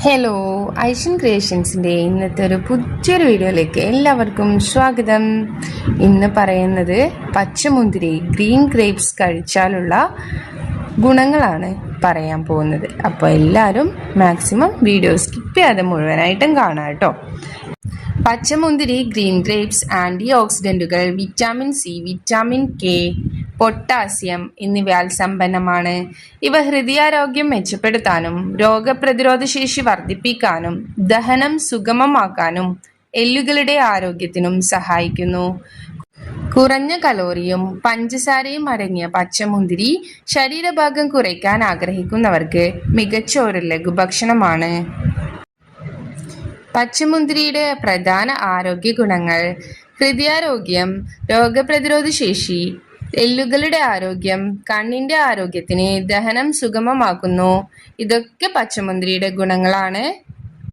Hello, Eicher ക്രിയേഷൻസിൻ്റെ ഇന്നത്തെ ഒരു പുതിയൊരു വീഡിയോയിലേക്ക് എല്ലാവർക്കും സ്വാഗതം. ഇന്ന് പറയുന്നത് പച്ചമുന്തിരി ഗ്രീൻ ഗ്രേപ്സ് കഴിച്ചാലുള്ള ഗുണങ്ങളാണ് പറയാൻ പോകുന്നത്. അപ്പോൾ എല്ലാവരും മാക്സിമം വീഡിയോ സ്കിപ്പ് ചെയ്യാതെ മുഴുവനായിട്ടും കാണാം കേട്ടോ. പച്ചമുന്തിരി ഗ്രീൻ ഗ്രേപ്സ് ആൻറ്റി ഓക്സിഡൻറ്റുകൾ വിറ്റാമിൻ സി, വിറ്റാമിൻ കെ, പൊട്ടാസ്യം എന്നിവയാൽ സമ്പന്നമാണ്. ഇവ ഹൃദയാരോഗ്യം മെച്ചപ്പെടുത്താനും രോഗപ്രതിരോധ ശേഷി വർദ്ധിപ്പിക്കാനും ദഹനം സുഗമമാക്കാനും എല്ലുകളുടെ ആരോഗ്യത്തിനും സഹായിക്കുന്നു. കുറഞ്ഞ കലോറിയും പഞ്ചസാരയും അടങ്ങിയ പച്ചമുന്തിരി ശരീരഭാഗം കുറയ്ക്കാൻ ആഗ്രഹിക്കുന്നവർക്ക് മികച്ച ഒരു ലഘുഭക്ഷണമാണ്. പച്ചമുന്തിരിയുടെ പ്രധാന ആരോഗ്യ ഗുണങ്ങൾ: ഹൃദയാരോഗ്യം, രോഗപ്രതിരോധ ശേഷി, എല്ലുകളുടെ ആരോഗ്യം, കണ്ണിന്റെ ആരോഗ്യത്തിന്, ദഹനം സുഗമമാക്കുന്നു. ഇതൊക്കെ പച്ചമുന്തിരിയുടെ ഗുണങ്ങളാണ്.